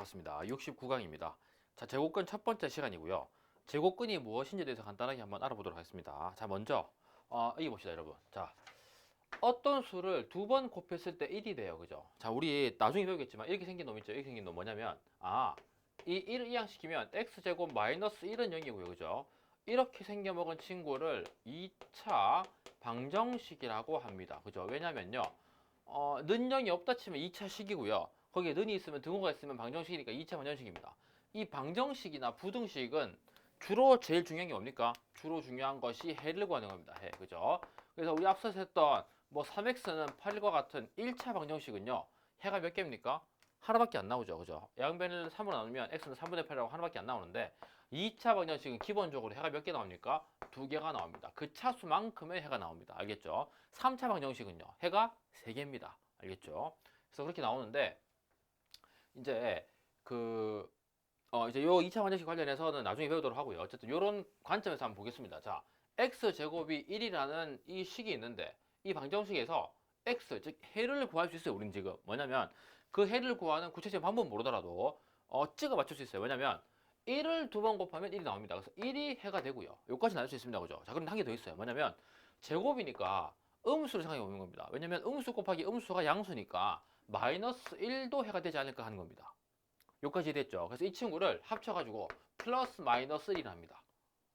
반갑습니다. 69강입니다. 자, 제곱근 첫 번째 시간이고요. 제곱근이 무엇인지에 대해서 간단하게 한번 알아보도록 하겠습니다. 자, 먼저 여기 봅시다, 여러분. 자, 어떤 수를 두 번 곱했을 때 1이 돼요. 그죠? 자, 우리 나중에 배우겠지만 이렇게 생긴 놈 있죠? 이렇게 생긴 놈 뭐냐면 이 1을 이항시키면 x제곱 마이너스 1은 0이고요. 그죠? 이렇게 생겨먹은 친구를 2차 방정식이라고 합니다. 그죠? 왜냐면요. 는 0이 없다 치면 2차 식이고요. 거기에 는이 있으면 등호가 있으면 방정식이니까 2차 방정식입니다. 이 방정식이나 부등식은 주로 제일 중요한 게 뭡니까? 주로 중요한 것이 해를 구하는 겁니다. 해. 그죠? 그래서 우리 앞서서 했던 뭐 3x는 8과 같은 1차 방정식은요. 해가 몇 개입니까? 하나밖에 안 나오죠. 그죠? 양변을 3으로 나누면 x는 3분의 8이라고 하나밖에 안 나오는데 2차 방정식은 기본적으로 해가 몇 개 나옵니까? 2개가 나옵니다. 그 차수만큼의 해가 나옵니다. 알겠죠? 3차 방정식은요. 해가 3개입니다. 알겠죠? 그래서 그렇게 나오는데 이제 이제 요 2차 방정식 관련해서는 나중에 배우도록 하고요. 어쨌든 요런 관점에서 한번 보겠습니다. 자, x제곱이 1이라는 이 식이 있는데 이 방정식에서 x, 즉 해를 구할 수 있어요. 우린 지금 뭐냐면 그 해를 구하는 구체적인 방법은 모르더라도 찍어 맞출 수 있어요. 왜냐면 1을 두 번 곱하면 1이 나옵니다. 그래서 1이 해가 되고요. 요까지 나눌 수 있습니다. 그죠? 자, 그런데 한 개 더 있어요. 뭐냐면 제곱이니까 음수를 생각해 보는 겁니다. 왜냐면 음수 곱하기 음수가 양수니까 마이너스 1도 해가 되지 않을까 하는 겁니다. 요까지 됐죠. 그래서 이 친구를 합쳐가지고 플러스 마이너스 1이라 합니다.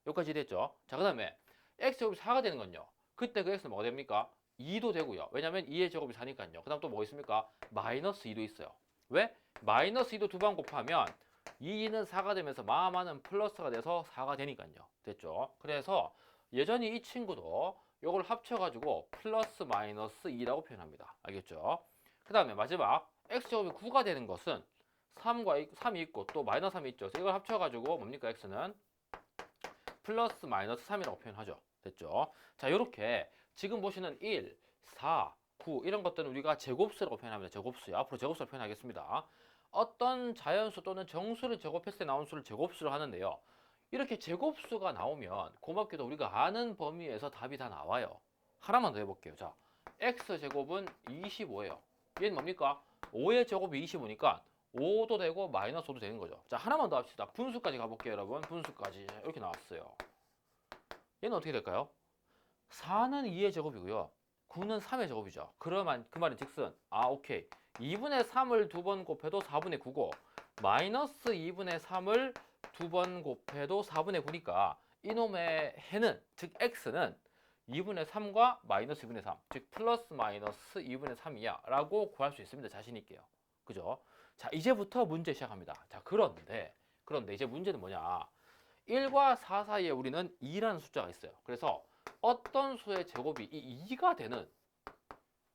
요까지 됐죠. 자, 그 다음에 x제곱이 4가 되는 건요. 그때 그 x는 뭐가 됩니까? 2도 되고요. 왜냐면 2의 제곱이 4니까요. 그 다음 또 뭐 있습니까? 마이너스 2도 있어요. 왜? 마이너스 2도 두 번 곱하면 2는 4가 되면서 마마는 플러스가 돼서 4가 되니까요. 됐죠? 그래서 여전히 이 친구도 요걸 합쳐가지고 플러스 마이너스 2라고 표현합니다. 알겠죠? 그 다음에 마지막 x제곱이 9가 되는 것은 3이 있고 또 마이너스 3이 있죠. 그래서 이걸 합쳐가지고 뭡니까? x는 플러스 마이너스 3이라고 표현하죠. 됐죠? 자, 요렇게 지금 보시는 1, 4, 9 이런 것들은 우리가 제곱수라고 표현합니다. 제곱수요. 앞으로 제곱수로 표현하겠습니다. 어떤 자연수 또는 정수를 제곱했을 때 나온 수를 제곱수로 하는데요. 이렇게 제곱수가 나오면 고맙게도 우리가 아는 범위에서 답이 다 나와요. 하나만 더 해볼게요. 자, x제곱은 25예요. 얘는 뭡니까? 5의 제곱이 25니까 5도 되고 마이너스 5도 되는 거죠. 자, 하나만 더 합시다. 분수까지 가볼게요, 여러분. 분수까지. 이렇게 나왔어요. 얘는 어떻게 될까요? 4는 2의 제곱이고요. 9는 3의 제곱이죠. 그러면 그 말은 즉슨 오케이. 2분의 3을 두 번 곱해도 4분의 9고 마이너스 2분의 3을 두 번 곱해도 4분의 9니까 이놈의 해는 즉 x는 2분의 3과 마이너스 2분의 3, 즉 플러스 마이너스 2분의 3이야 라고 구할 수 있습니다. 자신 있게요. 그죠? 자, 이제부터 문제 시작합니다. 자, 그런데 이제 문제는 뭐냐? 1과 4 사이에 우리는 2라는 숫자가 있어요. 그래서 어떤 수의 제곱이 이 2가 되는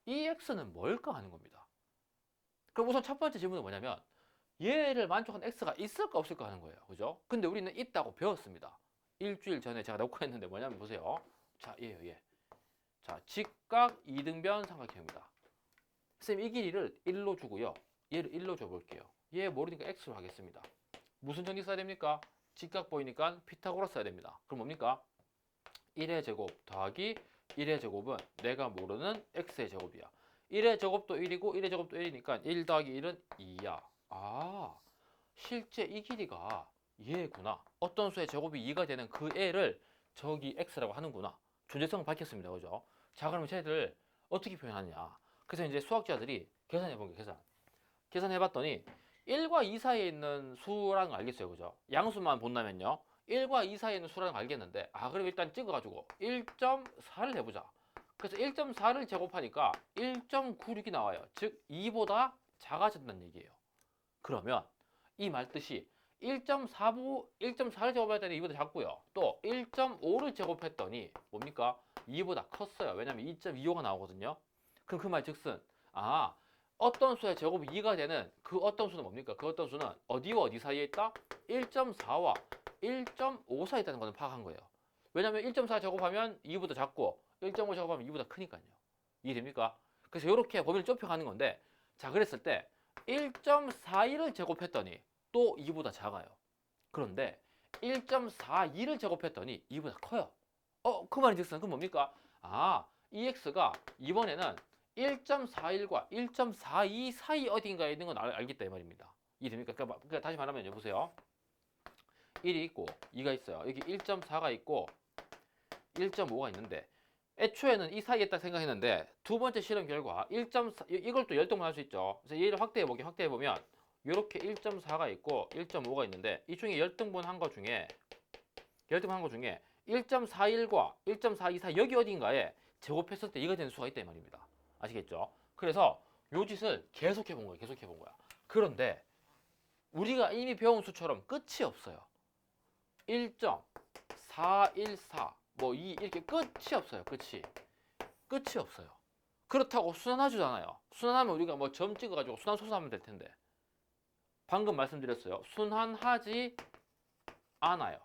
이 x는 뭘까 하는 겁니다. 그럼 우선 첫 번째 질문은 뭐냐면 얘를 만족하는 x가 있을까 없을까 하는 거예요. 그죠? 근데 우리는 있다고 배웠습니다. 일주일 전에 제가 녹화했는데 뭐냐면 보세요. 자, 얘예요, 얘. 자, 직각 이등변 삼각형입니다. 선생님 이 길이를 1로 주고요. 얘를 1로 줘볼게요. 얘 모르니까 x로 하겠습니다. 무슨 정리 써야 됩니까? 직각 보이니까 피타고라 써야 됩니다. 그럼 뭡니까? 1의 제곱 더하기 1의 제곱은 내가 모르는 x의 제곱이야. 1의 제곱도 1이고 1의 제곱도 1이니까 1 더하기 1은 2야. 실제 이 길이가 얘구나. 어떤 수의 제곱이 2가 되는 그 애를 저기 x라고 하는구나. 존재성을 밝혔습니다. 그죠? 자, 그러면 쟤를 어떻게 표현하느냐. 그래서 이제 수학자들이 계산해 본 게 계산해봤더니 1과 2 사이에 있는 수라는 걸 알겠어요. 그죠? 양수만 본다면요. 1과 2 사이에 있는 수라는 걸 알겠는데 그럼 일단 찍어가지고 1.4를 해보자. 그래서 1.4를 제곱하니까 1.96이 나와요. 즉 2보다 작아진다는 얘기예요. 그러면 이 말 뜻이 1.4를 제곱했더니 2보다 작고요. 또 1.5를 제곱했더니 뭡니까? 2보다 컸어요. 왜냐면 2.25가 나오거든요. 그럼 그 말 즉슨 어떤 수의 제곱이 2가 되는 그 어떤 수는 뭡니까? 그 어떤 수는 어디와 어디 사이에 있다? 1.4와 1.5 사이에 있다는 것을 파악한 거예요. 왜냐면 1.4 제곱하면 2보다 작고 1.5 제곱하면 2보다 크니까요. 이해됩니까? 그래서 이렇게 범위를 좁혀가는 건데 자, 그랬을 때 1.42를 제곱했더니 또 2보다 작아요. 그런데 1.42를 제곱했더니 2보다 커요. 그 말인 즉슨 그건 뭡니까? 이 x가 이번에는 1.41과 1.42 사이 어딘가에 있는 건 알겠다 이 말입니다. 이해됩니까? 그러니까 다시 말하면 이제 보세요. 1이 있고 2가 있어요. 여기 1.4가 있고 1.5가 있는데 애초에는 이 사이에 딱 생각했는데 두 번째 실험 결과 1.4 이걸 또 열동만 할 수 있죠. 그래서 얘를 확대해 보면 이렇게 1.4가 있고 1.5가 있는데 이 중에 열등분 한 거 중에 1.41과 1.424 여기 어딘가에 제곱했을 때 이가 되는 수가 있다 이 말입니다. 아시겠죠? 그래서 요 짓을 계속해 본 거예요. 계속해 본 거야. 그런데 우리가 이미 배운 수처럼 끝이 없어요. 1.414 뭐 2 이렇게 끝이 없어요. 끝이 없어요. 그렇다고 순환하지도 않아요. 순환하면 우리가 뭐 점 찍어가지고 순환소수하면 될 텐데 방금 말씀드렸어요. 순환하지 않아요.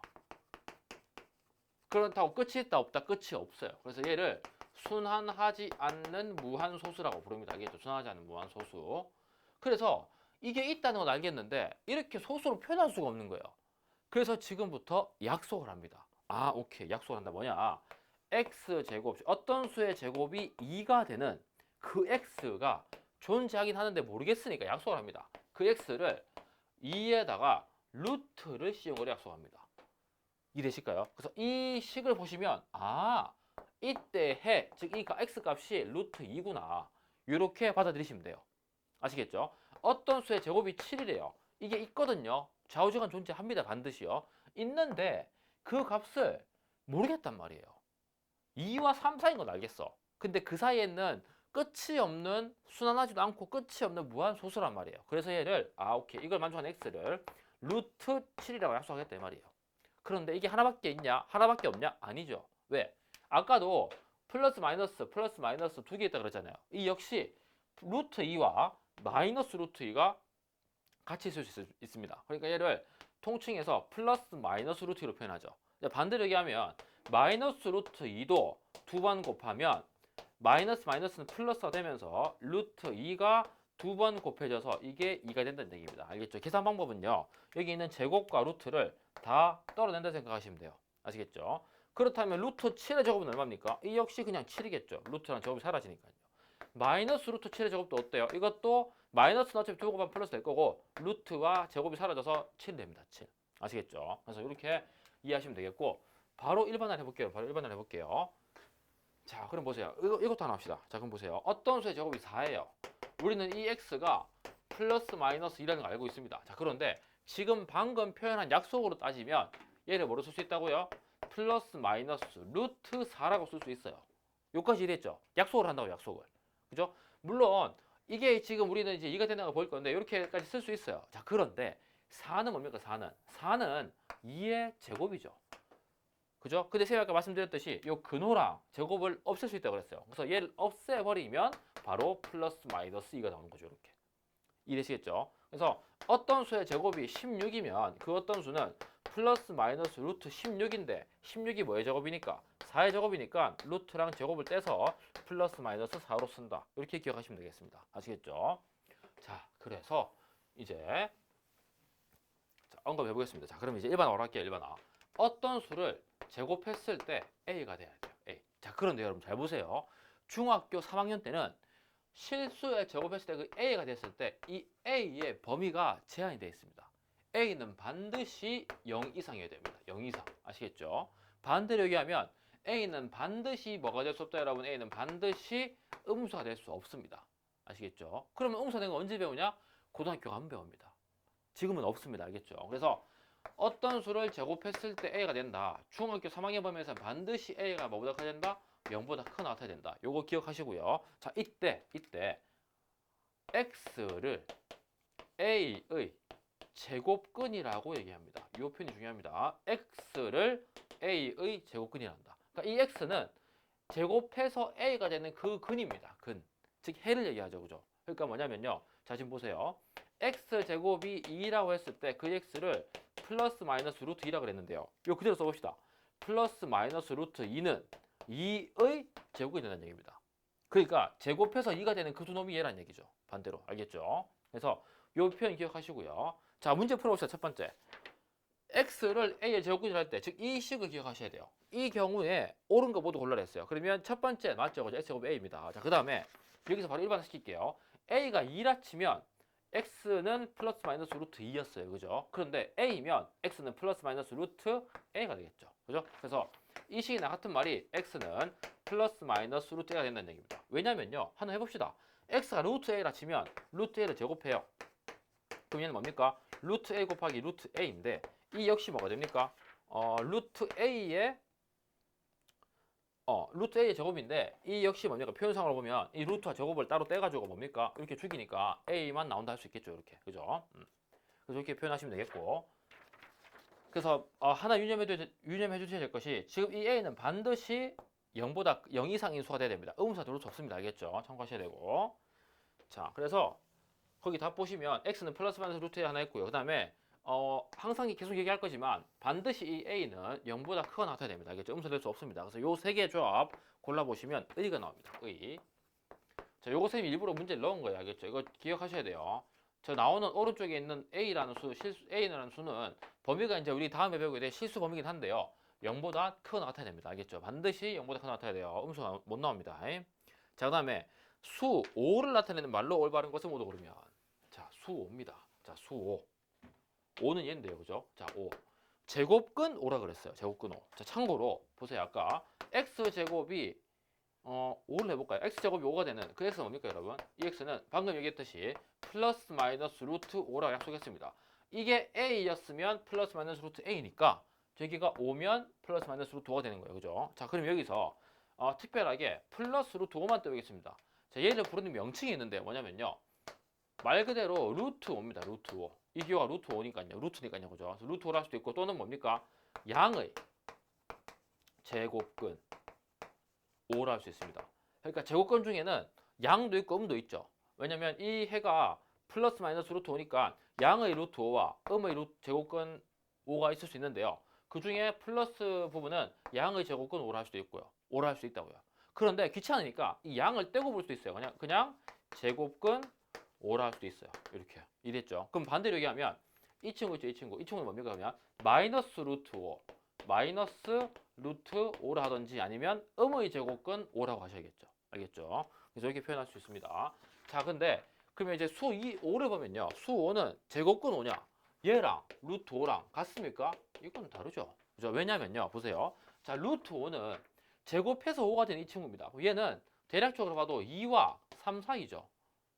그렇다고 끝이 있다 없다 끝이 없어요. 그래서 얘를 순환하지 않는 무한소수라고 부릅니다. 알겠죠? 순환하지 않는 무한소수. 그래서 이게 있다는 건 알겠는데 이렇게 소수로 표현할 수가 없는 거예요. 그래서 지금부터 약속을 합니다. 아, 오케이. 약속을 한다. 뭐냐? x제곱, 어떤 수의 제곱이 2가 되는 그 x가 존재하긴 하는데 모르겠으니까 약속을 합니다. 그 x를 2에다가 루트를 씌운 걸 약속합니다. 이해되실까요? 그래서 이 식을 보시면 이때 해, 즉 이 x값이 루트 2구나 이렇게 받아들이시면 돼요. 아시겠죠? 어떤 수의 제곱이 7이래요. 이게 있거든요. 좌우지간 존재합니다. 반드시요. 있는데 그 값을 모르겠단 말이에요. 2와 3 사이인 건 알겠어. 근데 그 사이에는 끝이 없는, 순환하지도 않고 끝이 없는 무한소수란 말이에요. 그래서 얘를 오케이. 이걸 만족하는 x를 루트 7이라고 약속하겠다 이 말이에요. 그런데 이게 하나밖에 있냐? 하나밖에 없냐? 아니죠. 왜? 아까도 플러스 마이너스 두 개 있다 그랬잖아요. 이 역시 루트 2와 마이너스 루트 2가 같이 있을 수 있습니다. 그러니까 얘를 통칭해서 플러스 마이너스 루트 2로 표현하죠. 반대로 얘기하면 마이너스 루트 2도 두 번 곱하면 마이너스는 플러스가 되면서 루트 2가 두 번 곱해져서 이게 2가 된다는 얘기입니다. 알겠죠? 계산 방법은요. 여기 있는 제곱과 루트를 다 떨어낸다 생각하시면 돼요. 아시겠죠? 그렇다면 루트 7의 제곱은 얼마입니까? 이 역시 그냥 7이겠죠. 루트랑 제곱이 사라지니까요. 마이너스 루트 7의 제곱도 어때요? 이것도 마이너스는 어차피 두 곱하면 플러스 될 거고 루트와 제곱이 사라져서 7 됩니다. 7. 아시겠죠? 그래서 이렇게 이해하시면 되겠고 바로 일반화를 해볼게요. 자, 그럼 보세요. 이것도 하나 합시다. 자, 그럼 보세요. 어떤 수의 제곱이 4예요. 우리는 이 x가 플러스 마이너스 2라는 걸 알고 있습니다. 자, 그런데 지금 방금 표현한 약속으로 따지면 얘를 뭐로 쓸 수 있다고요? 플러스 마이너스 루트 4라고 쓸 수 있어요. 여기까지 이해했죠? 약속을 한다고 약속을. 그죠? 물론 이게 지금 우리는 이제 2가 된다고 볼 건데 이렇게까지 쓸 수 있어요. 자, 그런데 4는 뭡니까? 4는 2의 제곱이죠. 그죠? 근데 제가 아까 말씀드렸듯이 이 근호랑 제곱을 없앨 수 있다고 그랬어요. 그래서 얘를 없애버리면 바로 플러스 마이너스 2가 나오는 거죠. 이렇게. 이해되시겠죠? 그래서 어떤 수의 제곱이 16이면 그 어떤 수는 플러스 마이너스 루트 16인데 16이 뭐의 제곱이니까? 4의 제곱이니까 루트랑 제곱을 떼서 플러스 마이너스 4로 쓴다. 이렇게 기억하시면 되겠습니다. 아시겠죠? 자, 그래서 이제 언급해 보겠습니다. 자, 그럼 이제 일반화로 할게요. 일반화. 어떤 수를 제곱했을 때 A가 돼야 돼요. A. 자, 그런데 여러분 잘 보세요. 중학교 3학년 때는 실수에 제곱했을 때 그 A가 됐을 때 이 A의 범위가 제한이 되어 있습니다. A는 반드시 0 이상이어야 됩니다. 0 이상. 아시겠죠? 반대로 얘기하면 A는 반드시 뭐가 될 수 없다 여러분. A는 반드시 음수가 될 수 없습니다. 아시겠죠? 그러면 음수가 된 거 언제 배우냐? 고등학교 가면 배웁니다. 지금은 없습니다. 알겠죠? 그래서 어떤 수를 제곱했을 때 A가 된다. 중학교 3학년 범위에서는 반드시 A가 뭐보다 커야 된다? 0보다 크거나 같아야 된다. 요거 기억하시고요. 자, 이때 X를 A의 제곱근이라고 얘기합니다. 이 표현이 중요합니다. X를 A의 제곱근이란다. 그러니까 이 X는 제곱해서 A가 되는 그 근입니다. 근. 즉 해를 얘기하죠. 그죠? 그러니까 뭐냐면요. 자, 지금 보세요. X제곱이 2라고 했을 때 그 X를 플러스 마이너스 루트 2라고 그랬는데요. 이거 그대로 써봅시다. 플러스 마이너스 루트 2는 2의 제곱이 된다는 얘기입니다. 그러니까 제곱해서 2가 되는 그 두 놈이 얘란 얘기죠. 반대로. 알겠죠? 그래서 이 표현 기억하시고요. 자, 문제 풀어봅시다. 첫 번째. x를 a의 제곱근이라 할 때, 즉 이 식을 기억하셔야 돼요. 이 경우에 옳은 거 모두 골라라 했어요. 그러면 첫 번째 맞죠? 그죠? x제곱 a입니다. 자, 그 다음에 여기서 바로 일반화 시킬게요. a가 2라 치면 x는 플러스 마이너스 루트 2였어요. 그죠? 그런데 a면 x는 플러스 마이너스 루트 a가 되겠죠. 그죠? 그래서 이 식이나 같은 말이 x는 플러스 마이너스 루트 a가 된다는 얘기입니다. 왜냐면요. 하나 해봅시다. x가 루트 a라 치면 루트 a를 제곱해요. 그럼 얘는 뭡니까? 루트 a 곱하기 루트 a인데 이 역시 뭐가 됩니까? 루트 a의 루트 a의 제곱인데 이 역시 뭡니까? 표현상으로 보면 이 루트와 제곱을 따로 떼가지고 뭡니까? 이렇게 죽이니까 a만 나온다 할 수 있겠죠. 이렇게. 그죠? 그래서 이렇게 표현하시면 되겠고. 그래서 하나 유념해 주셔야 될 것이 지금 이 a는 반드시 0보다 0 이상인 수가 돼야 됩니다. 음수가 될 수 없습니다. 알겠죠? 참고하셔야 되고. 자, 그래서 거기 답 보시면 x는 플러스 마이너스 루트에 하나 있고요. 그 다음에 항상 계속 얘기할 거지만 반드시 이 a는 0보다 크거나 같아야 됩니다. 알겠죠? 음수 될 수 없습니다. 그래서 요 세 개 조합 골라보시면 의가 나옵니다. 의. 자, 요거 선생님이 일부러 문제를 넣은 거예요. 알겠죠? 이거 기억하셔야 돼요. 저 나오는 오른쪽에 있는 a라는 a라는 수는 범위가 이제 우리 다음에 배우게 될 실수 범위이긴 한데요. 0보다 크거나 같아야 됩니다. 알겠죠? 반드시 0보다 크거나 같아야 돼요. 음수가 못 나옵니다. 자, 그 다음에 수 5를 나타내는 말로 올바른 것은 모두 고르면 자, 수 5입니다. 자, 수 5. 5는 얘인데요. 그죠? 자, 5. 제곱근 5라 그랬어요. 제곱근 5. 자, 참고로 보세요. 아까 x제곱이 5를 해볼까요? x제곱이 5가 되는 그 x는 뭡니까 여러분? 이 x는 방금 얘기했듯이 플러스 마이너스 루트 5라고 약속했습니다. 이게 a였으면 플러스 마이너스 루트 a니까 저기가 5면 플러스 마이너스 루트 5가 되는 거예요. 그죠? 자, 그럼 여기서 특별하게 플러스 루트 5만 떠보겠습니다. 자, 얘를 부르는 명칭이 있는데 뭐냐면요. 말 그대로 루트 5입니다. 루트 5. 이 기호가 루트 5니까요. 루트니까요. 그죠? 그래서 루트 5를 할 수도 있고 또는 뭡니까? 양의 제곱근 5를 할 수 있습니다. 그러니까 제곱근 중에는 양도 있고 음도 있죠. 왜냐면 이 해가 플러스 마이너스 루트 5니까 양의 루트 5와 음의 루트 제곱근 5가 있을 수 있는데요. 그 중에 플러스 부분은 양의 제곱근 5를 할 수도 있고요. 5를 할 수 있다고요. 그런데 귀찮으니까 이 양을 떼고 볼 수도 있어요. 그냥 제곱근 5를 할 수도 있어요. 이렇게. 이랬죠. 그럼 반대로 얘기하면 이 친구 있죠. 이 친구는 뭡니까? 그러면 마이너스 루트 5 마이너스 루트 5라 하든지 아니면 음의 제곱근 5라고 하셔야겠죠. 알겠죠? 그래서 이렇게 표현할 수 있습니다. 자, 근데 그러면 이제 수 5를 보면요. 수 5는 제곱근 5냐? 얘랑 루트 5랑 같습니까? 이건 다르죠. 그죠? 왜냐면요. 보세요. 자, 루트 5는 제곱해서 5가 된 이 친구입니다. 얘는 대략적으로 봐도 2와 3 사이죠.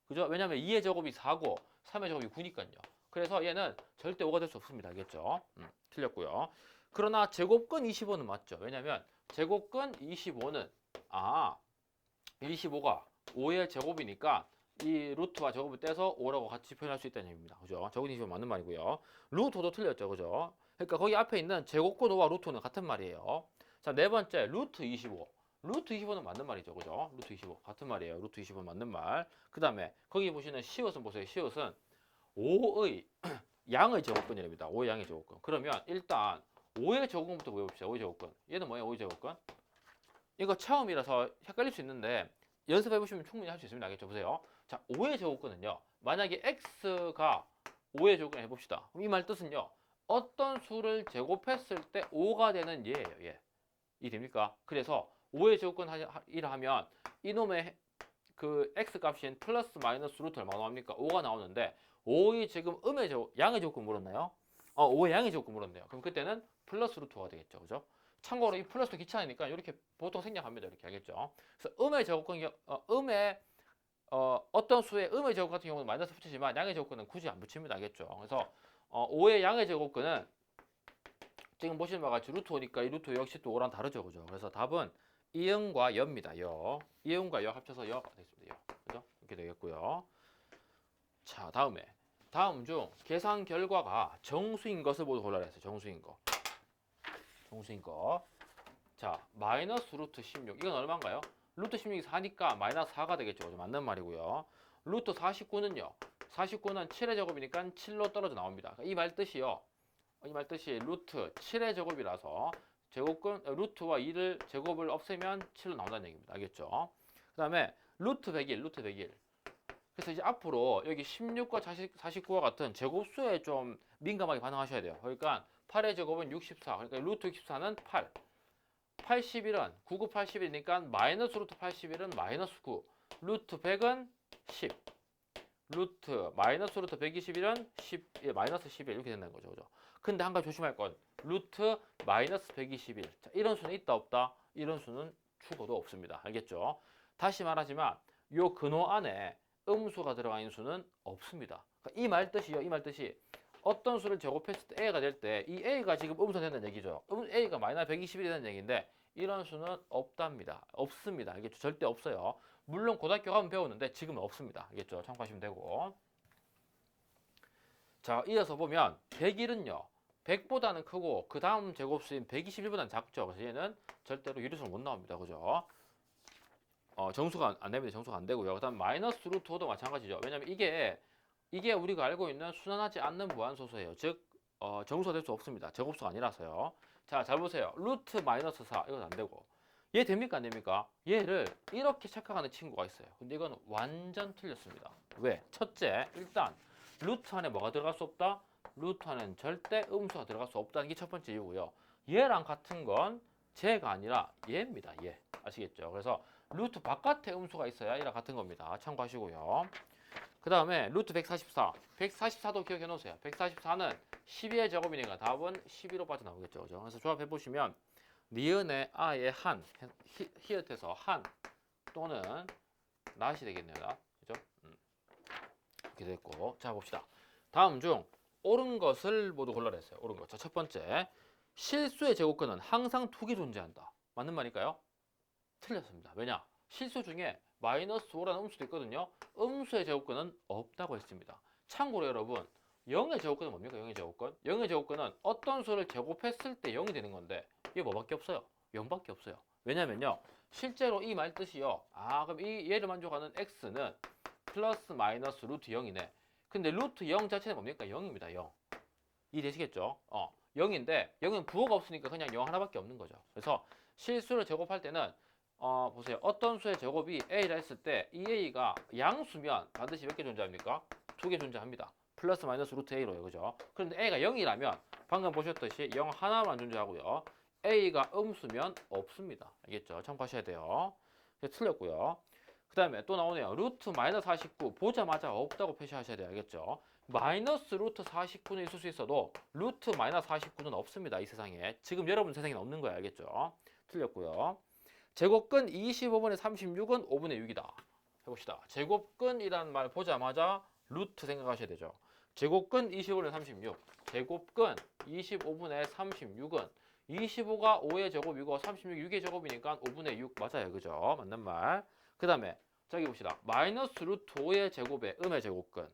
그죠? 왜냐면 2의 제곱이 4고 3의 제곱이 9니까요. 그래서 얘는 절대 5가 될 수 없습니다. 알겠죠? 틀렸고요. 그러나 제곱근 25는 맞죠. 왜냐면 제곱근 25는 25가 5의 제곱이니까 이 루트와 제곱을 떼서 5라고 같이 표현할 수 있다는 얘기입니다. 그죠? 제곱 25 맞는 말이고요. 루트 5도 틀렸죠. 그죠? 그러니까 거기 앞에 있는 제곱근 5와 루트 5는 같은 말이에요. 자, 네 번째 루트 25. 루트 25는 맞는 말이죠. 그죠? 루트 25 같은 말이에요. 루트 25는 맞는 말. 그 다음에 거기 보시는 시옷은 보세요. 시옷은 5의 양의 제곱근이랍니다. 5의 양의 제곱근. 그러면 일단 5의 제곱근부터 보여봅시다. 5의 제곱근. 얘는 뭐예요? 5의 제곱근. 이거 처음이라서 헷갈릴 수 있는데 연습해보시면 충분히 할 수 있습니다. 알겠죠? 보세요. 자, 5의 제곱근은요. 만약에 x가 5의 제곱근 해봅시다. 이 말 뜻은요. 어떤 수를 제곱했을 때 5가 되는 얘예요. 얘. 이 됩니까? 그래서 5의 제곱근 이라 하면 이놈의 그 x 값인 플러스 마이너스 루트 얼마 나옵니까? 5가 나오는데 5의 지금 양의 제곱근 물었나요? 5의 양의 제곱근 물었네요. 그럼 그때는 플러스 루트 5가 되겠죠. 그죠? 참고로 이 플러스도 귀찮으니까 이렇게 보통 생략합니다. 이렇게 알겠죠? 그래서 음의 제곱근 어떤 수의 음의 제곱 같은 경우는 마이너스 붙이지만 양의 제곱근은 굳이 안 붙입니다. 알겠죠? 그래서 5의 양의 제곱근은 지금 보시는 바와 같이 루트 5니까 이 루트 5 역시 또 5랑 다르죠. 그죠? 그래서 답은 이응과 여입니다. 여. 이응과 여 합쳐서 여가 되겠습니다. 여. 그죠? 이렇게 되겠고요. 자, 다음 중 계산 결과가 정수인 것을 모두 골라라 했어요. 정수인 거. 정수인 거. 자, 마이너스 루트 16. 이건 얼마인가요? 루트 16이 4니까 마이너스 4가 되겠죠. 그죠? 맞는 말이고요. 루트 49는요. 49는 7의 제곱이니까 7로 떨어져 나옵니다. 이 말 뜻이요. 이 말 뜻이 루트 7의 제곱이라서 제곱근 루트와 2를 제곱을 없애면 7로 나온다는 얘기입니다. 알겠죠? 그 다음에 루트 101, 루트 101. 그래서 이제 앞으로 여기 16과 49와 같은 제곱수에 좀 민감하게 반응하셔야 돼요. 그러니까 8의 제곱은 64. 그러니까 루트 64는 8. 81은 99, 81이니까 마이너스 루트 81은 마이너스 9. 루트 100은 10. 루트 마이너스 루트 121은 11 마이너스 11 이렇게 된다는 거죠. 그죠? 근데 한 가지 조심할 건 루트 마이너스 121. 자, 이런 수는 있다 없다? 이런 수는 죽어도 없습니다. 알겠죠? 다시 말하지만 요 근호 안에 음수가 들어가 있는 수는 없습니다. 그러니까 이 말 뜻이요. 이 말 뜻이 어떤 수를 제곱했을 때 a가 될 때 이 a가 지금 음수가 된다는 얘기죠. a가 마이너스 121이 된다는 얘기인데 이런 수는 없답니다. 없습니다. 알겠죠? 절대 없어요. 물론 고등학교 가면 배우는데 지금은 없습니다. 알겠죠? 참고하시면 되고. 자, 이어서 보면 101은요. 100보다는 크고 그 다음 제곱수인 121보다는 작죠. 그래서 얘는 절대로 유리수는 못 나옵니다. 그죠? 정수가 안 됩니다. 정수가 안 되고요. 그다음 마이너스 루트 5도 마찬가지죠. 왜냐면 이게 우리가 알고 있는 순환하지 않는 무한소수예요. 즉 정수가 될 수 없습니다. 제곱수가 아니라서요. 자, 잘 보세요. 루트 마이너스 4 이건 안 되고 얘 됩니까 안 됩니까? 얘를 이렇게 착각하는 친구가 있어요. 근데 이건 완전 틀렸습니다. 왜? 첫째, 일단 루트 안에 뭐가 들어갈 수 없다? 루트 안에는 절대 음수가 들어갈 수 없다는 게 첫 번째 이유고요. 얘랑 같은 건 쟤가 아니라 얘입니다. 얘. 아시겠죠? 그래서 루트 바깥에 음수가 있어야 얘랑 같은 겁니다. 참고하시고요. 그 다음에 루트 144. 144도 기억해 놓으세요. 144는 12의 제곱이니까 답은 11로 빠져나오겠죠. 그죠? 그래서 조합해 보시면 니은의 아의 한, 히읗에서 한 또는 낫이 되겠네요. 낫. 그죠? 이렇게 됐고. 자, 봅시다. 다음 중 옳은 것을 모두 골라냈어요. 옳은 것. 자, 첫 번째. 실수의 제곱근은 항상 두 개 존재한다. 맞는 말일까요? 틀렸습니다. 왜냐? 실수 중에 마이너스 5라는 음수도 있거든요. 음수의 제곱근은 없다고 했습니다. 참고로 여러분, 0의 제곱근은 뭡니까? 0의 제곱근? 0의 제곱근은 어떤 수를 제곱했을 때 0이 되는 건데 이게 뭐밖에 없어요? 0밖에 없어요. 왜냐면요. 실제로 이 말 뜻이요. 그럼 이 얘를 만족하는 x는 플러스 마이너스 루트 0이네. 근데 루트 0 자체는 뭡니까? 0입니다. 0. 이해되시겠죠? 0인데 0은 부호가 없으니까 그냥 0 하나밖에 없는 거죠. 그래서 실수를 제곱할 때는 보세요. 어떤 수의 제곱이 a라 했을 때 이 a가 양수면 반드시 몇 개 존재합니까? 두 개 존재합니다. 플러스 마이너스 루트 a로요. 그죠? 그런데 a가 0이라면 방금 보셨듯이 0 하나만 존재하고요. a가 음수면 없습니다. 알겠죠? 참고하셔야 돼요. 틀렸고요. 그 다음에 또 나오네요. 루트 마이너스 49 보자마자 없다고 표시하셔야 돼요. 알겠죠? 마이너스 루트 49는 있을 수 있어도 루트 마이너스 49는 없습니다. 이 세상에. 지금 여러분 세상에는 없는 거예요. 알겠죠? 틀렸고요. 제곱근 25분의 36은 5분의 6이다. 해봅시다. 제곱근이라는 말 보자마자 루트 생각하셔야 되죠. 제곱근 25분의 36. 제곱근 25분의 36은 25가 5의 제곱이고 36이 6의 제곱이니까 5분의 6 맞아요. 그죠? 맞는 말. 그 다음에 저기 봅시다. 마이너스 루트 5의 제곱에 음의 제곱근.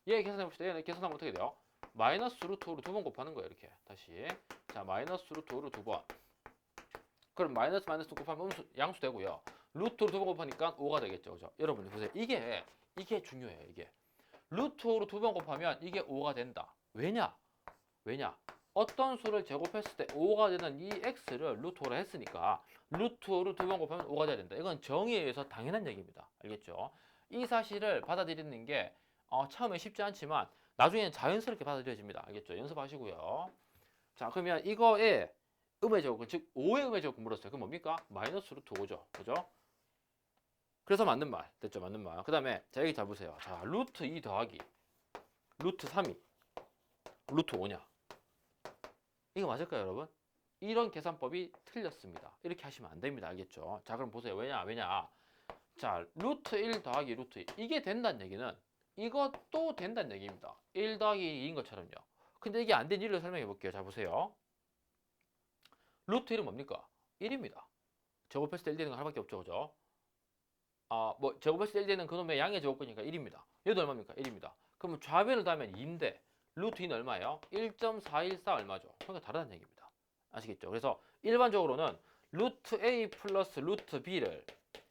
얘 계산해 봅시다. 얘는 계산하면 어떻게 돼요? 마이너스 루트 5로 두 번 곱하는 거예요. 이렇게. 다시. 자, 마이너스 루트 5로 두 번. 그럼 마이너스 마이너스 곱하면 음수, 양수 되고요. 루트로 두 번 곱하니까 5가 되겠죠. 그죠? 여러분 보세요. 이게 중요해요. 이게. 루트 5로 두 번 곱하면 이게 5가 된다. 왜냐? 어떤 수를 제곱했을 때 5가 되는 이 x를 루트 5로 했으니까 루트 5로 두 번 곱하면 5가 돼야 된다. 이건 정의에 의해서 당연한 얘기입니다. 알겠죠? 이 사실을 받아들이는 게 처음에 쉽지 않지만 나중에는 자연스럽게 받아들여집니다. 알겠죠? 연습하시고요. 자, 그러면 이거에 음의 제곱근, 즉 5의 음의 제곱근 물었어요. 그럼 뭡니까? 마이너스 루트 5죠. 그죠? 그래서 맞는 말. 됐죠? 맞는 말. 그 다음에 자, 여기 잘 보세요. 자, 루트 2 더하기 루트 3이 루트 5냐? 이거 맞을까요, 여러분? 이런 계산법이 틀렸습니다. 이렇게 하시면 안 됩니다. 알겠죠? 자, 그럼 보세요. 왜냐? 자, 루트 1 더하기 루트 2. 이게 된다는 얘기는 이것도 된다는 얘기입니다. 1 더하기 2인 것처럼요. 근데 이게 안 된 이유를 설명해 볼게요. 자, 보세요. 루트 1은 뭡니까? 1입니다. 제곱했을 때 1 되는 거 하나밖에 없죠. 그죠? 제곱했을 때 1 되는 그놈의 양의 제곱근이니까 1입니다. 얘도 얼마입니까? 1입니다. 그러면 좌변을 더하면 2인데 루트 2는 얼마예요? 1.414 얼마죠? 그러니까 다르다는 얘기입니다. 아시겠죠? 그래서 일반적으로는 루트 A 플러스 루트 B를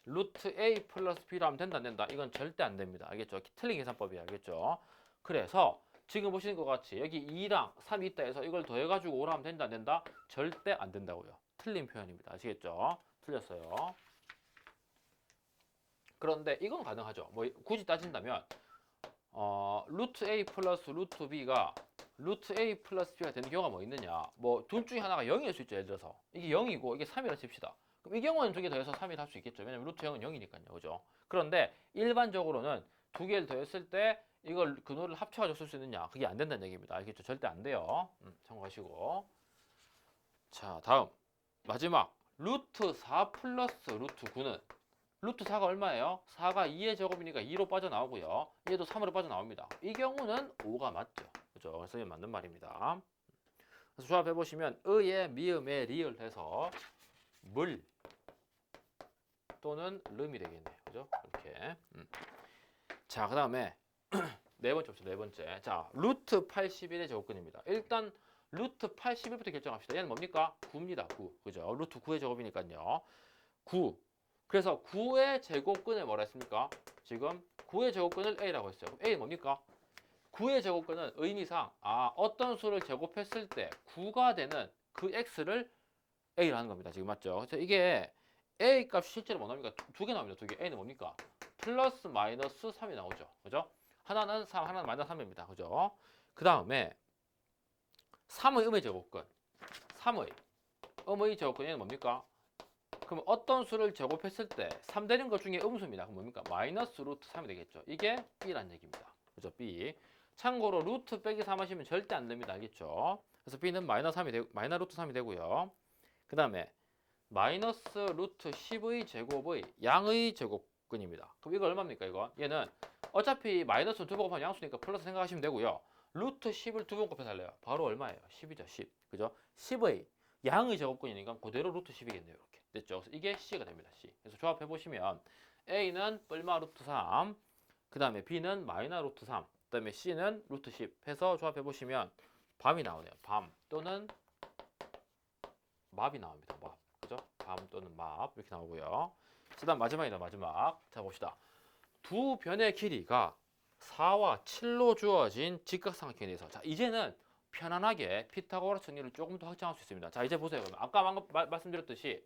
루트 A 플러스 B로 하면 된다 안 된다? 이건 절대 안 됩니다. 알겠죠? 틀린 계산법이에요. 알겠죠? 그래서 지금 보시는 것 같이 여기 2랑 3이 있다 해서 이걸 더해가지고 5로 하면 된다 안 된다? 절대 안 된다고요. 틀린 표현입니다. 아시겠죠? 틀렸어요. 그런데 이건 가능하죠. 뭐 굳이 따진다면 루트 A 플러스 루트 B가 루트 A 플러스 B가 되는 경우가 뭐 있느냐? 뭐 둘 중에 하나가 0일 수 있죠. 예를 들어서 이게 0이고 이게 3이라 칩시다. 그럼 이 경우는 두 개 더해서 3일 할 수 있겠죠. 왜냐면 루트 0은 0이니까요. 그죠? 그런데 일반적으로는 두 개를 더했을 때 이걸 근호를 합쳐가지고 쓸 수 있느냐? 그게 안 된다는 얘기입니다. 알겠죠? 절대 안 돼요. 참고하시고. 자, 다음 마지막 루트 4 플러스 루트 9는 루트 4가 얼마예요? 4가 2의 제곱이니까 2로 빠져나오고요. 얘도 3으로 빠져나옵니다. 이 경우는 5가 맞죠. 그죠? 그래서 이게 맞는 말입니다. 그래서 조합해보시면 의에 미음에 리을 해서 물 또는 름이 되겠네요. 그죠? 이렇게. 자, 그 다음에 네 번째 봅시다. 네 번째. 자, 루트 81의 제곱근입니다. 일단 루트 81부터 결정합시다. 얘는 뭡니까? 9입니다. 9. 그죠? 루트 9의 제곱이니까요. 9. 그래서 9의 제곱근을 뭐라 했습니까? 지금 9의 제곱근을 A라고 했어요. 그럼 A는 뭡니까? 9의 제곱근은 의미상 어떤 수를 제곱했을 때 9가 되는 그 X를 A라는 겁니다. 지금 맞죠? 그래서 이게 A 값이 실제로 뭐 나옵니까? 두 개 나옵니다. 두 개. A는 뭡니까? 플러스 마이너스 3이 나오죠. 그죠? 하나는 3, 하나는 마이너스 3입니다. 그죠? 그 다음에 3의 음의 제곱근. 3의 음의 제곱근 얘는 뭡니까? 그럼 어떤 수를 제곱했을 때 3 되는 것 중에 음수입니다. 그럼 뭡니까? 마이너스 루트 3이 되겠죠. 이게 B라는 얘기입니다. 그죠? B. 참고로 루트 빼기 3 하시면 절대 안 됩니다. 알겠죠? 그래서 B는 마이너스 루트 3이 되고요. 그 다음에 마이너스 루트 10의 제곱의 양의 제곱근입니다. 그럼 이거 얼마입니까? 이거 얘는 어차피 마이너스는 두 번 곱하면 양수니까 플러스 생각하시면 되고요. 루트 10을 두 번 곱해서 할래요. 바로 얼마예요? 10이죠. 10. 그죠? 10의 양의 제곱근이니까 그대로 루트 10이겠네요. 이렇게. 됐죠? 그래서 이게 C가 됩니다. C. 그래서 조합해 보시면 A는 뿔마 루트 3, 그 다음에 B는 마이너 루트 3, 그 다음에 C는 루트 10 해서 조합해 보시면 밤이 나오네요. 밤 또는 맙이 나옵니다. 맙. 그죠? 밤 또는 맙 이렇게 나오고요. 그 다음 마지막이다. 마지막. 자 봅시다. 두 변의 길이가 4와 7로 주어진 직각삼각형에 대해서 자 이제는 편안하게 피타고라스 정리를 조금 더 확장할 수 있습니다. 자 이제 보세요. 그러면 아까 말씀드렸듯이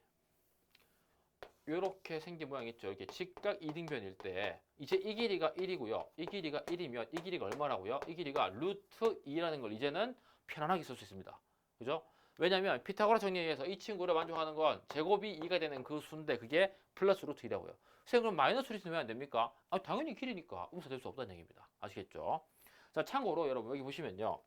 이렇게 생긴 모양 있죠. 이렇게 직각 이등변일 때 이제 이 길이가 1이고요. 이 길이가 1이면 이 길이가 얼마라고요? 이 길이가 루트 2라는 걸 이제는 편안하게 쓸 수 있습니다. 그죠? 왜냐하면 피타고라스 정리에 의해서 이 친구를 만족하는 건 제곱이 2가 되는 그 수인데 그게 플러스 루트 2라고요. 선생님 그럼 마이너스 루트 왜 안 됩니까? 당연히 길이니까 음수될 수 없다는 얘기입니다. 아시겠죠? 자 참고로 여러분 여기 보시면요.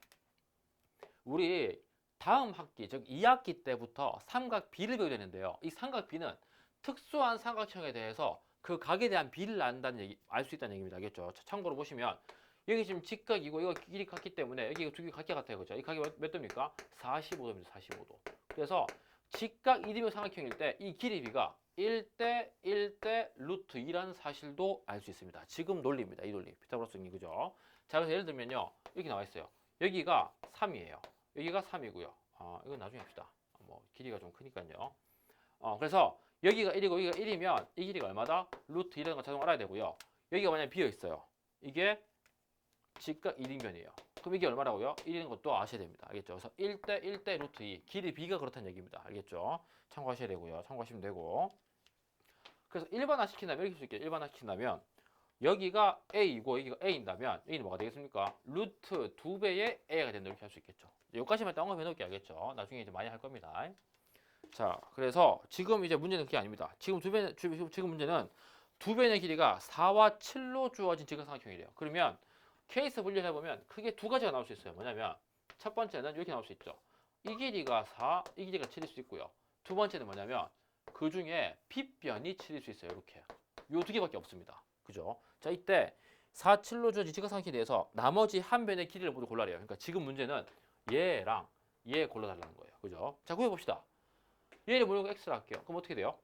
우리 다음 학기 즉 2학기 때부터 삼각 B를 배우게 되는데요. 이 삼각 B는 특수한 삼각형에 대해서 그 각에 대한 비를 안다는 얘기, 알 수 있다는 얘기입니다. 알겠죠? 참고로 보시면 여기 지금 직각이고 이거 길이 같기 때문에 여기 두 개 각기 같아요. 그죠? 이 각이 몇 도입니까? 45도입니다. 45도. 그래서 직각 이등변 삼각형일 때 이 길이 비가 1대 1대 루트 2라는 사실도 알 수 있습니다. 지금 논리입니다. 이 논리. 피타고라스 정리. 그죠? 자, 그래서 예를 들면요. 여기 나와 있어요. 여기가 3이에요. 여기가 3이고요. 이건 나중에 합시다. 뭐 길이가 좀 크니까요. 그래서 여기가 1이고 여기가 1이면 이 길이가 얼마다? 루트 2라는 걸 자동 알아야 되고요. 여기가 만약에 비어 있어요. 이게 직각 1인변이에요. 그럼 이게 얼마라고요? 1이라는 것도 아셔야 됩니다. 알겠죠? 그래서 1대 1대 루트 2. 길이 B가 그렇다는 얘기입니다. 알겠죠? 참고하셔야 되고요. 참고하시면 되고. 그래서 일반화 시킨다면 이렇게 할 수 있게 일반화 시킨다면 여기가 A이고 여기가 A인다면 여기는 뭐가 되겠습니까? 루트 2배의 A가 된다 이렇게 할 수 있겠죠. 여기까지만 딱 언급해 놓을게 알겠죠? 나중에 이제 많이 할 겁니다. 자, 그래서 지금 이제 문제는 그게 아닙니다. 지금 지금 문제는 두 변의 길이가 4와 7로 주어진 직각삼각형이래요. 그러면 케이스 분류해 보면 크게 두 가지가 나올 수 있어요. 뭐냐면 첫 번째는 이렇게 나올 수 있죠. 이 길이가 4, 이 길이가 7일 수 있고요. 두 번째는 뭐냐면 그 중에 빗변이 7일 수 있어요. 이렇게. 요 두 개밖에 없습니다. 그죠? 자, 이때 4, 7로 주어진 직각삼각형에 대해서 나머지 한 변의 길이를 모두 골라래요. 그러니까 지금 문제는 얘랑 얘 골라달라는 거예요. 그죠? 자, 구해봅시다. 얘를 모르고 x를 할게요. 그럼 어떻게 돼요?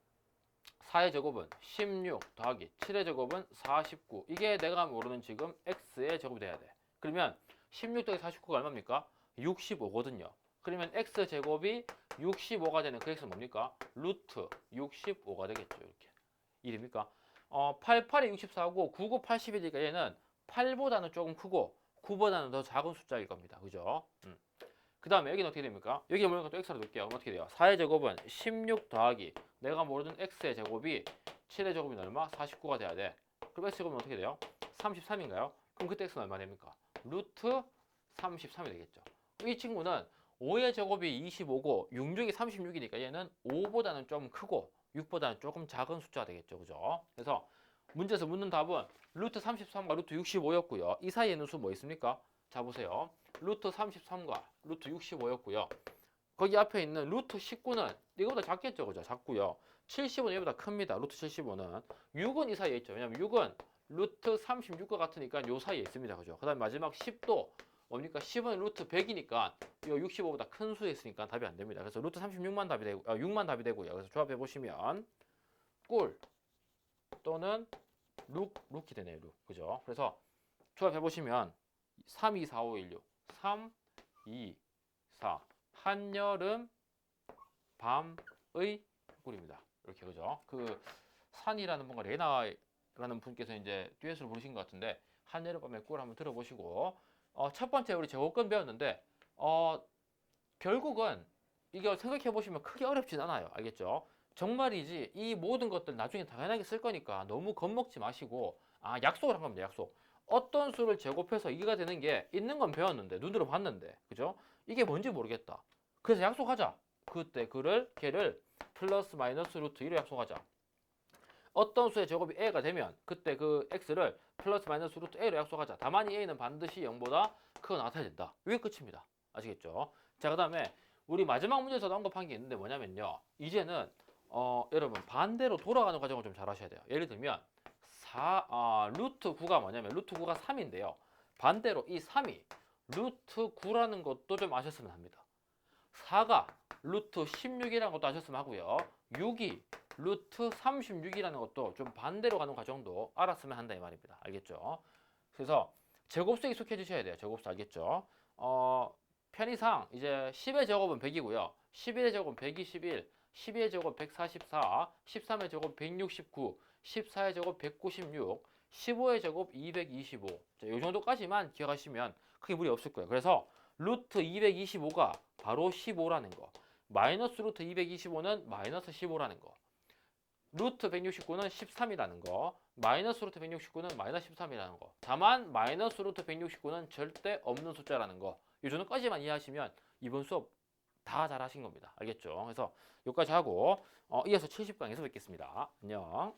4의 제곱은 16 더하기 7의 제곱은 49. 이게 내가 모르는 지금 x의 제곱이 돼야 돼. 그러면 16 더하기 49가 얼마입니까? 65거든요. 그러면 x 제곱이 65가 되는 그 x는 뭡니까? 루트 65가 되겠죠. 이렇게. 이됩니까? 88이 64고 99, 81이니까 얘는 8보다는 조금 크고 9보다는 더 작은 숫자일 겁니다. 그죠? 그 다음에 여기는 어떻게 됩니까? 여기 모르는 것도 x로 놓을게요. 그럼 어떻게 돼요? 4의 제곱은 16 더하기 내가 모르는 x의 제곱이 7의 제곱이 얼마? 49가 돼야 돼. 그럼 x 제곱은 어떻게 돼요? 33인가요? 그럼 그때 x는 얼마 됩니까? 루트 33이 되겠죠. 이 친구는 5의 제곱이 25고 6족이 36이니까 얘는 5보다는 좀 크고 6보다는 조금 작은 숫자가 되겠죠. 그죠? 그래서 문제에서 묻는 답은 루트 33과 루트 65였고요. 이 사이에 있는 수 뭐 있습니까? 자 보세요. 루트 33과 루트 65였고요. 거기 앞에 있는 루트 19는 이거보다 작겠죠, 그죠? 작고요. 70은 얘보다 큽니다. 루트 75는 6은 이 사이에 있죠. 왜냐면 6은 루트 36과 같으니까 요 사이에 있습니다, 그죠? 그다음 마지막 10도 뭡니까? 10은 루트 100이니까 요 65보다 큰 수에 있으니까 답이 안 됩니다. 그래서 루트 36만 답이 되고 6만 답이 되고요. 그래서 조합해 보시면 꿀 또는 룩이 되네요, 룩. 그죠? 그래서 조합해 보시면 3, 2, 4, 5, 1, 6. 3, 2, 4. 한여름 밤의 꿀입니다. 이렇게 그죠? 그 산이라는 뭔가 레나라는 분께서 이제 듀엣을 부르신 것 같은데 한여름 밤의 꿀 한번 들어보시고 첫 번째 우리 제곱근 배웠는데 결국은 이거 생각해 보시면 크게 어렵진 않아요. 알겠죠? 정말이지 이 모든 것들 나중에 당연하게 쓸 거니까 너무 겁먹지 마시고 약속을 한 겁니다. 약속. 어떤 수를 제곱해서 이게가 되는 게 있는 건 배웠는데 눈으로 봤는데 그죠? 이게 뭔지 모르겠다. 그래서 약속하자. 그때 걔를 플러스 마이너스 루트 1로 약속하자. 어떤 수의 제곱이 a가 되면 그때 그 x를 플러스 마이너스 루트 a로 약속하자. 다만 이 a는 반드시 0보다 크거 나타야 된다. 이게 끝입니다. 아시겠죠? 자, 그 다음에 우리 마지막 문제에서도 언급한 게 있는데 뭐냐면요. 이제는 여러분 반대로 돌아가는 과정을 좀 잘 하셔야 돼요. 예를 들면 루트 9가 뭐냐면 루트 9가 3인데요. 반대로 이 3이 루트 9라는 것도 좀 아셨으면 합니다. 4가 루트 16이라는 것도 아셨으면 하고요. 6이 루트 36이라는 것도 좀 반대로 가는 과정도 알았으면 한다 이 말입니다. 알겠죠? 그래서 제곱수에 익숙해지셔야 돼요. 제곱수 알겠죠? 편의상 이제 10의 제곱은 100이고요. 11의 제곱은 121, 12의 제곱 144, 13의 제곱 169, 14의 제곱 196, 15의 제곱 225. 자, 이 정도까지만 기억하시면 크게 무리 없을 거예요. 그래서 루트 225가 바로 15라는 거. 마이너스 루트 225는 마이너스 15라는 거. 루트 169는 13이라는 거. 마이너스 루트 169는 마이너스 13이라는 거. 다만 마이너스 루트 169는 절대 없는 숫자라는 거. 이 정도까지만 이해하시면 이번 수업 다 잘하신 겁니다. 알겠죠? 그래서 여기까지 하고 이어서 70강에서 뵙겠습니다. 안녕.